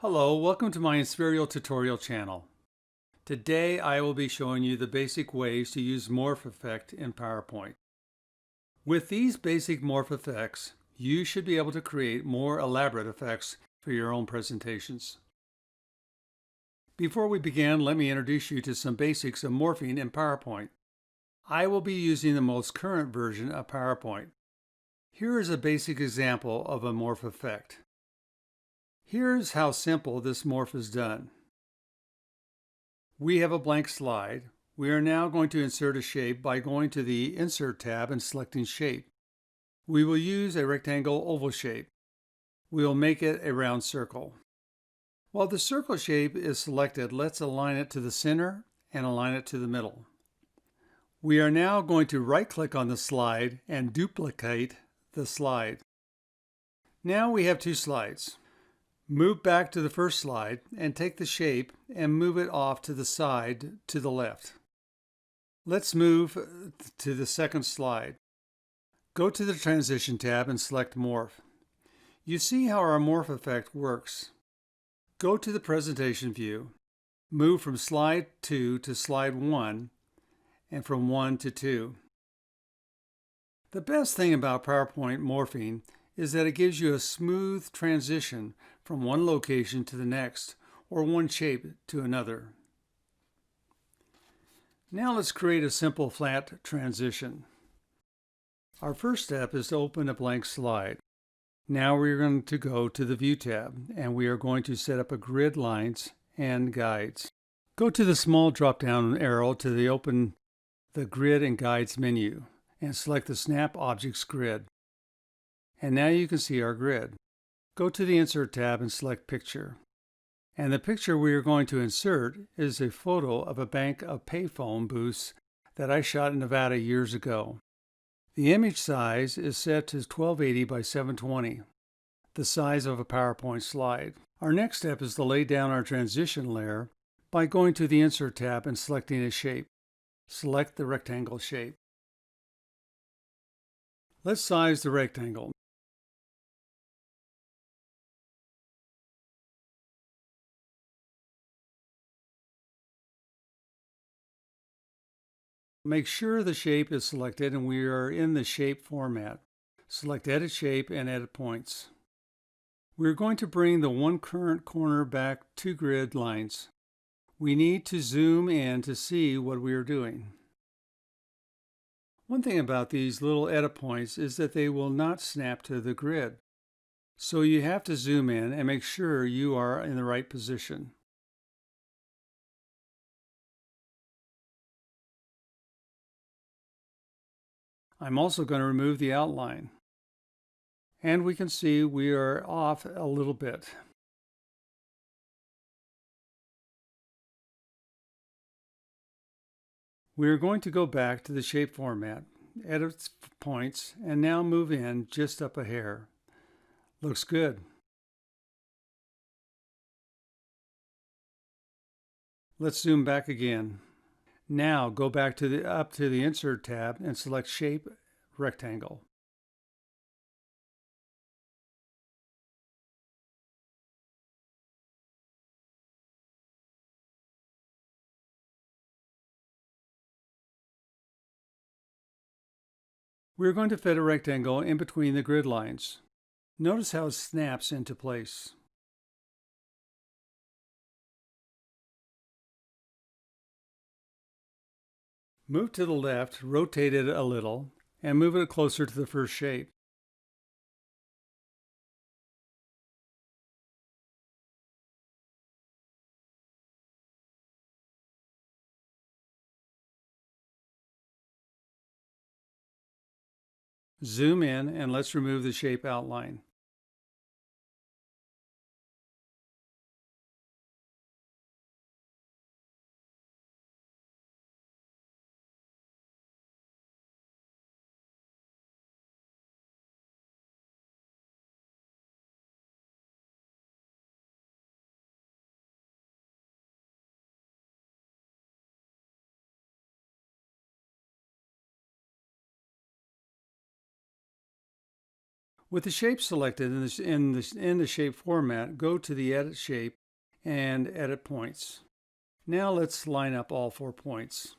Hello, welcome to my Inspirial tutorial channel. Today I will be showing you the basic ways to use Morph Effect in PowerPoint. With these basic Morph effects, you should be able to create more elaborate effects for your own presentations. Before we begin, let me introduce you to some basics of morphing in PowerPoint. I will be using the most current version of PowerPoint. Here is a basic example of a morph effect. Here's how simple this morph is done. We have a blank slide. We are now going to insert a shape by going to the Insert tab and selecting Shape. We will use a rectangle oval shape. We will make it a round circle. While the circle shape is selected, let's align it to the center and align it to the middle. We are now going to right-click on the slide and duplicate the slide. Now we have two slides. Move back to the first slide and take the shape and move it off to the side to the left. Let's move to the second slide. Go to the Transition tab and select Morph. You see how our Morph effect works. Go to the Presentation view, move from slide 2 to slide 1, and from 1 to 2. The best thing about PowerPoint morphing is that it gives you a smooth transition from one location to the next, or one shape to another. Now let's create a simple flat transition. Our first step is to open a blank slide. Now we're going to go to the View tab, and we are going to set up a grid lines and guides. Go to the small drop-down arrow to open the Grid and Guides menu, and select the Snap Objects grid. And now you can see our grid. Go to the Insert tab and select Picture. And the picture we are going to insert is a photo of a bank of payphone booths that I shot in Nevada years ago. The image size is set to 1280 by 720, the size of a PowerPoint slide. Our next step is to lay down our transition layer by going to the Insert tab and selecting a shape. Select the rectangle shape. Let's size the rectangle. Make sure the shape is selected and we are in the shape format. Select Edit Shape and Edit Points. We're going to bring the one current corner back 2 grid lines. We need to zoom in to see what we are doing. One thing about these little edit points is that they will not snap to the grid. So you have to zoom in and make sure you are in the right position. I'm also going to remove the outline. And we can see we are off a little bit. We are going to go back to the shape format, edit points, and now move in just up a hair. Looks good. Let's zoom back again. Now go back to up to the Insert tab and select Shape Rectangle. We're going to fit a rectangle in between the grid lines. Notice how it snaps into place. Move to the left, rotate it a little, and move it closer to the first shape. Zoom in and let's remove the shape outline. With the shape selected in the shape format, go to the Edit Shape and Edit Points. Now let's line up all 4 points.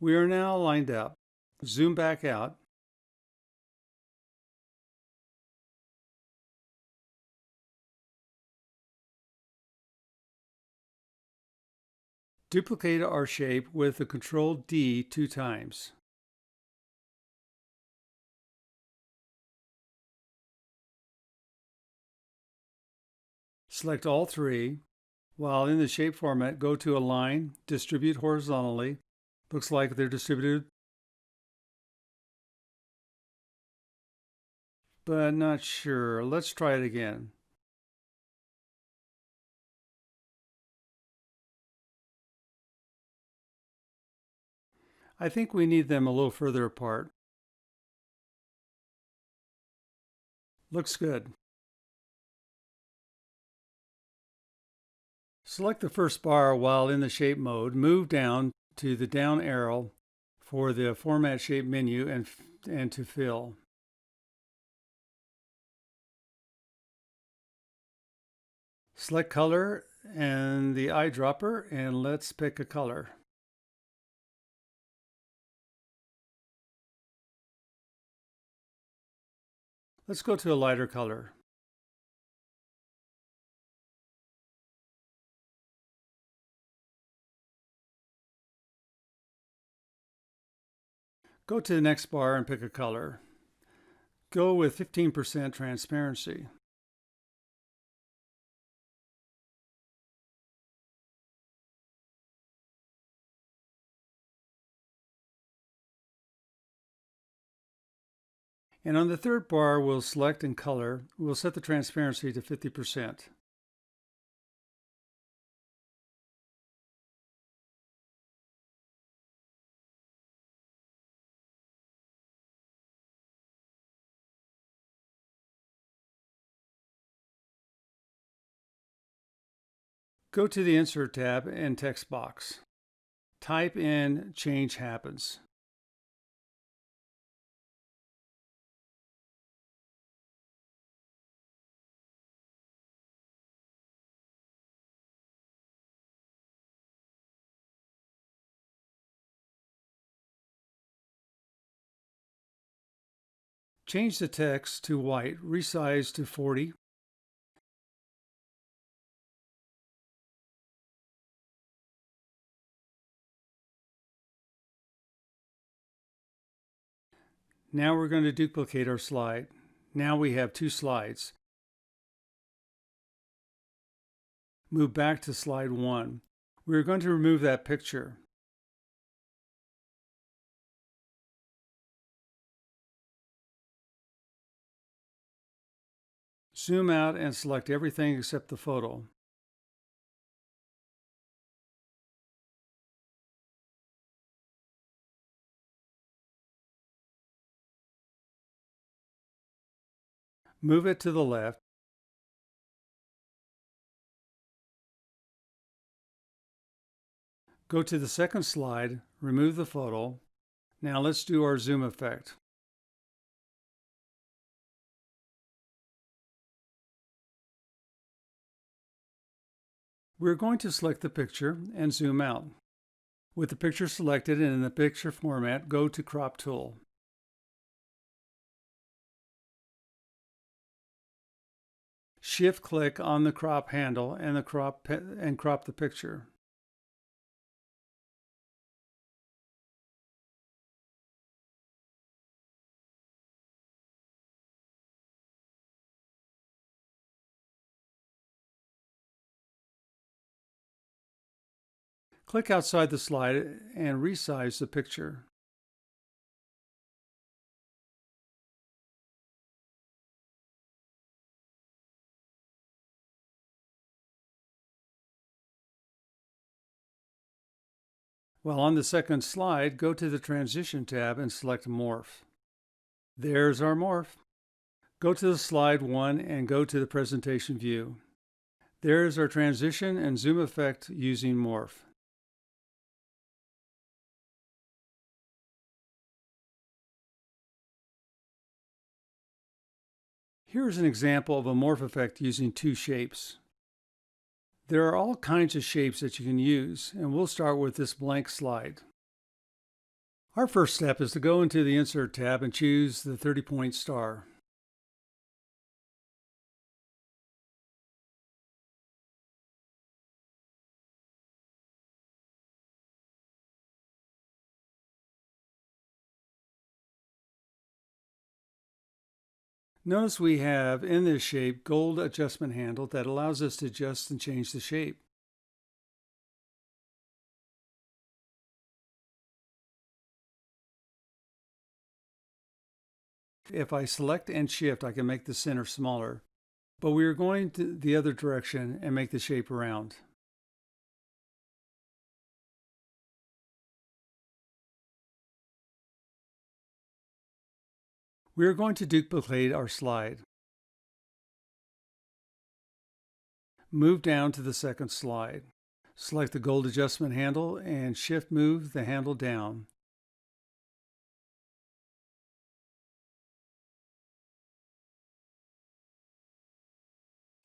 We are now lined up. Zoom back out. Duplicate our shape with the Control D 2 times. Select all 3. While in the shape format, go to Align, Distribute horizontally. Looks like they're distributed, but not sure. Let's try it again. I think we need them a little further apart. Looks good. Select the first bar while in the shape mode. Move down to the down arrow for the Format Shape menu and to fill. Select Color and the eyedropper, and let's pick a color. Let's go to a lighter color. Go to the next bar and pick a color. Go with 15% transparency. And on the third bar, we'll select and color. We'll set the transparency to 50%. Go to the Insert tab and text box. Type in Change Happens. Change the text to white, resize to 40. Now we're going to duplicate our slide. Now we have 2 slides. Move back to slide 1. We're going to remove that picture. Zoom out and select everything except the photo. Move it to the left. Go to the second slide, remove the photo. Now let's do our zoom effect. We're going to select the picture and zoom out. With the picture selected and in the picture format, go to Crop Tool. Shift-click on the crop handle and crop the picture. Click outside the slide and resize the picture. While on the second slide, go to the Transition tab and select Morph. There's our morph. Go to the slide 1 and go to the presentation view. There's our transition and zoom effect using Morph. Here's an example of a morph effect using two shapes. There are all kinds of shapes that you can use, and we'll start with this blank slide. Our first step is to go into the Insert tab and choose the 30-point star. Notice we have in this shape gold adjustment handle that allows us to adjust and change the shape. If I select and shift, I can make the center smaller, but we are going to the other direction and make the shape round. We are going to duplicate our slide. Move down to the second slide. Select the gold adjustment handle and shift move the handle down.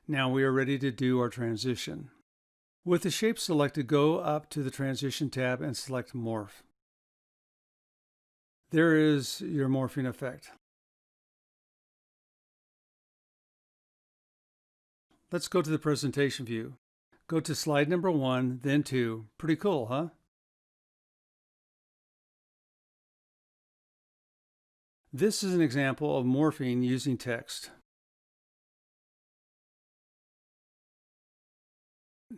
Now we are ready to do our transition. With the shape selected, go up to the Transition tab and select Morph. There is your morphing effect. Let's go to the presentation view. Go to slide number 1, then 2. Pretty cool, huh? This is an example of morphing using text.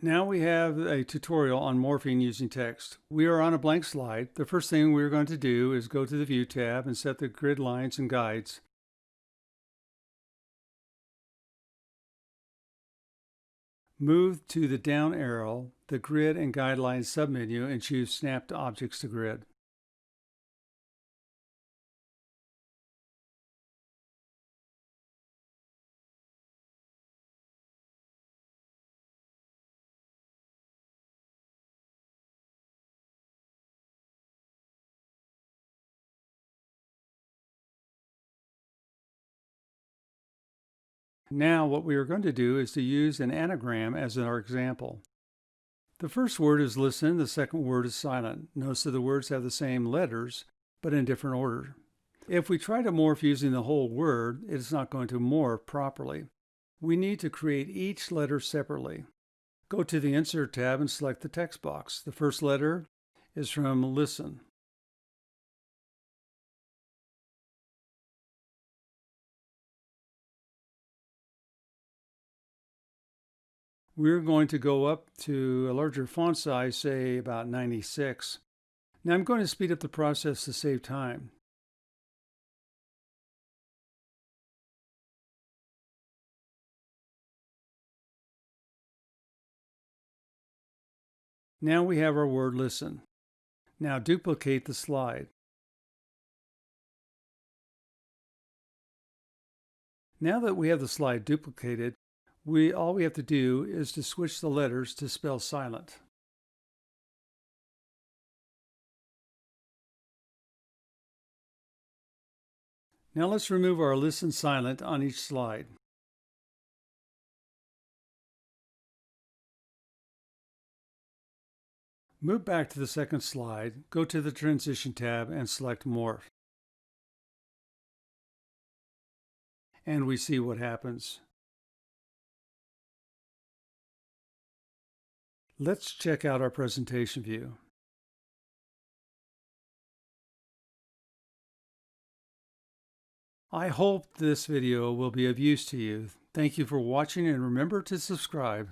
Now we have a tutorial on morphing using text. We are on a blank slide. The first thing we're going to do is go to the View tab and set the grid lines and guides. Move to the down arrow, the Grid and Guidelines submenu, and choose Snap to Objects to Grid. Now what we are going to do is to use an anagram as our example. The first word is listen, the second word is silent. Notice that the words have the same letters, but in different order. If we try to morph using the whole word, it is not going to morph properly. We need to create each letter separately. Go to the Insert tab and select the text box. The first letter is from listen. We're going to go up to a larger font size, say about 96. Now I'm going to speed up the process to save time. Now we have our word listen. Now duplicate the slide. Now that we have the slide duplicated, all we have to do is to switch the letters to spell silent. Now let's remove our listen silent on each slide. Move back to the second slide, go to the Transition tab and select Morph. And we see what happens. Let's check out our presentation view. I hope this video will be of use to you. Thank you for watching and remember to subscribe.